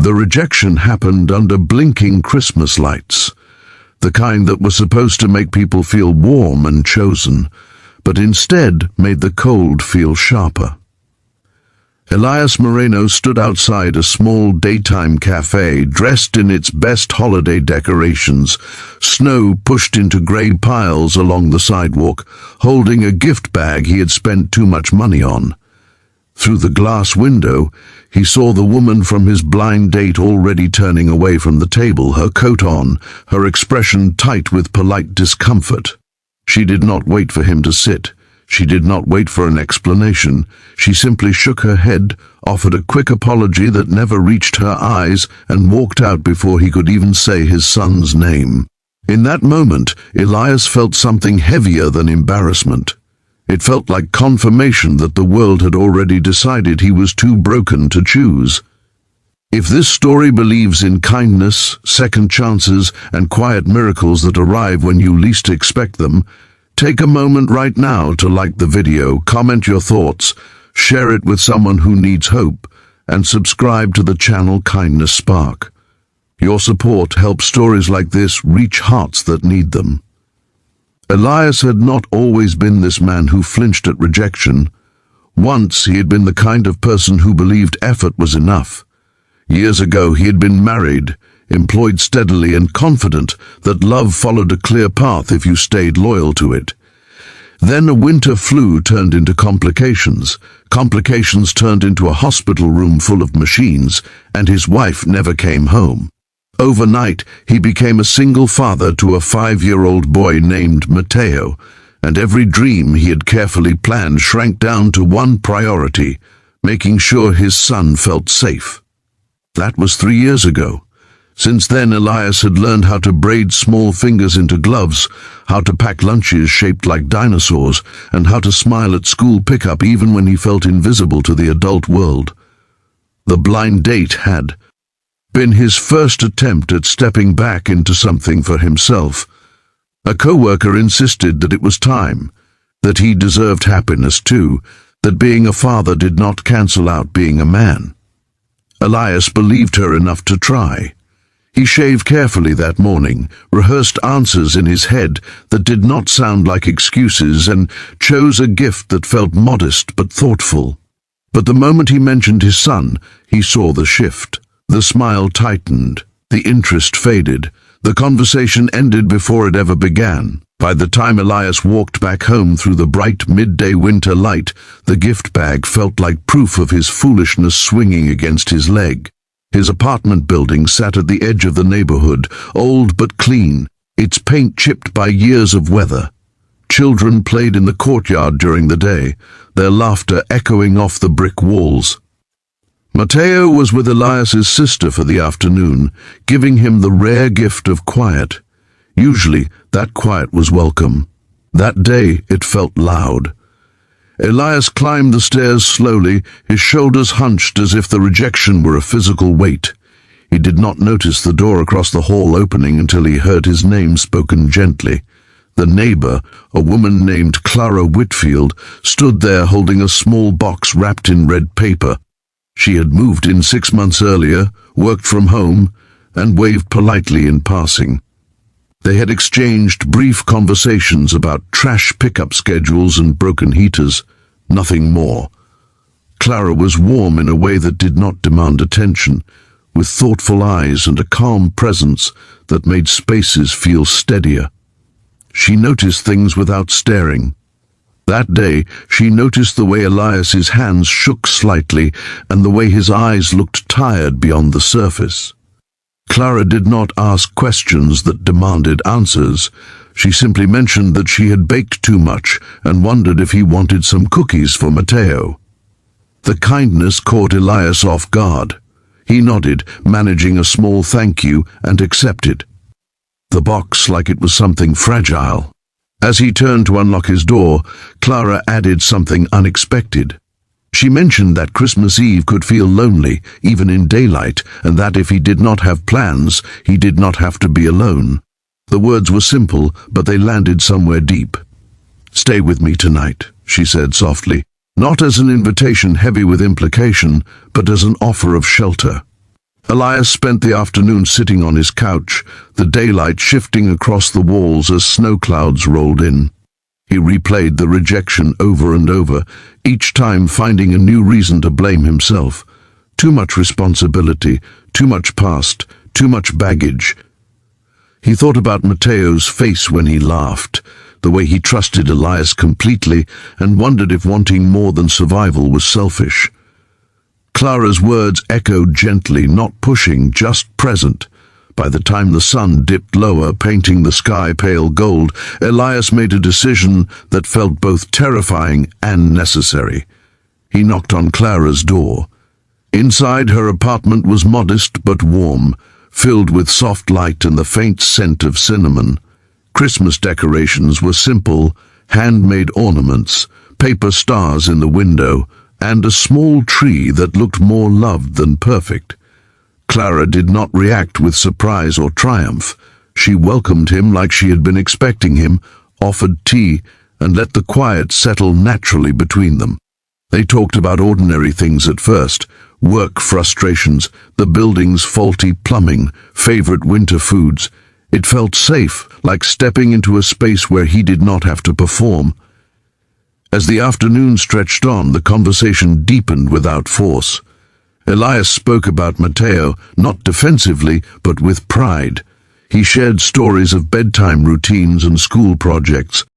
The rejection happened under blinking Christmas lights, the kind that were supposed to make people feel warm and chosen, but instead made the cold feel sharper. Elias Moreno stood outside a small daytime cafe, dressed in its best holiday decorations, snow pushed into grey piles along the sidewalk, holding a gift bag he had spent too much money on. Through the glass window, he saw the woman from his blind date already turning away from the table, her coat on, her expression tight with polite discomfort. She did not wait for him to sit. She did not wait for an explanation. She simply shook her head, offered a quick apology that never reached her eyes, and walked out before he could even say his son's name. In that moment, Elias felt something heavier than embarrassment. It felt like confirmation that the world had already decided he was too broken to choose. If this story believes in kindness, second chances, and quiet miracles that arrive when you least expect them, take a moment right now to like the video, comment your thoughts, share it with someone who needs hope, and subscribe to the channel Kindness Spark. Your support helps stories like this reach hearts that need them. Elias had not always been this man who flinched at rejection. Once he had been the kind of person who believed effort was enough. Years ago he had been married, employed steadily, and confident that love followed a clear path if you stayed loyal to it. Then a winter flu turned into complications. Complications turned into a hospital room full of machines, and his wife never came home. Overnight, he became a single father to a 5-year-old boy named Mateo, and every dream he had carefully planned shrank down to one priority: making sure his son felt safe. That was 3 years ago. Since then, Elias had learned how to braid small fingers into gloves, how to pack lunches shaped like dinosaurs, and how to smile at school pickup even when he felt invisible to the adult world. The blind date had been his first attempt at stepping back into something for himself. A co-worker insisted that it was time, that he deserved happiness too, that being a father did not cancel out being a man. Elias believed her enough to try. He shaved carefully that morning, rehearsed answers in his head that did not sound like excuses, and chose a gift that felt modest but thoughtful. But the moment he mentioned his son, he saw the shift. The smile tightened, the interest faded, the conversation ended before it ever began. By the time Elias walked back home through the bright midday winter light, the gift bag felt like proof of his foolishness swinging against his leg. His apartment building sat at the edge of the neighborhood, old but clean, its paint chipped by years of weather. Children played in the courtyard during the day, their laughter echoing off the brick walls. Mateo was with Elias's sister for the afternoon, giving him the rare gift of quiet. Usually, that quiet was welcome. That day, it felt loud. Elias climbed the stairs slowly, his shoulders hunched as if the rejection were a physical weight. He did not notice the door across the hall opening until he heard his name spoken gently. The neighbor, a woman named Clara Whitfield, stood there holding a small box wrapped in red paper. She had moved in 6 months earlier, worked from home, and waved politely in passing. They had exchanged brief conversations about trash pickup schedules and broken heaters, nothing more. Clara was warm in a way that did not demand attention, with thoughtful eyes and a calm presence that made spaces feel steadier. She noticed things without staring. That day, she noticed the way Elias's hands shook slightly and the way his eyes looked tired beyond the surface. Clara did not ask questions that demanded answers. She simply mentioned that she had baked too much and wondered if he wanted some cookies for Mateo. The kindness caught Elias off guard. He nodded, managing a small thank you, and accepted the box like it was something fragile. As he turned to unlock his door, Clara added something unexpected. She mentioned that Christmas Eve could feel lonely, even in daylight, and that if he did not have plans, he did not have to be alone. The words were simple, but they landed somewhere deep. "Stay with me tonight," she said softly, not as an invitation heavy with implication, but as an offer of shelter. Elias spent the afternoon sitting on his couch, the daylight shifting across the walls as snow clouds rolled in. He replayed the rejection over and over, each time finding a new reason to blame himself. Too much responsibility, too much past, too much baggage. He thought about Mateo's face when he laughed, the way he trusted Elias completely, and wondered if wanting more than survival was selfish. Clara's words echoed gently, not pushing, just present. By the time the sun dipped lower, painting the sky pale gold, Elias made a decision that felt both terrifying and necessary. He knocked on Clara's door. Inside, her apartment was modest but warm, filled with soft light and the faint scent of cinnamon. Christmas decorations were simple, handmade ornaments, paper stars in the window, and a small tree that looked more loved than perfect. Clara did not react with surprise or triumph. She welcomed him like she had been expecting him, offered tea, and let the quiet settle naturally between them. They talked about ordinary things at first: work frustrations, the building's faulty plumbing, favorite winter foods. It felt safe, like stepping into a space where he did not have to perform. As the afternoon stretched on, the conversation deepened without force. Elias spoke about Mateo, not defensively, but with pride. He shared stories of bedtime routines and school projects,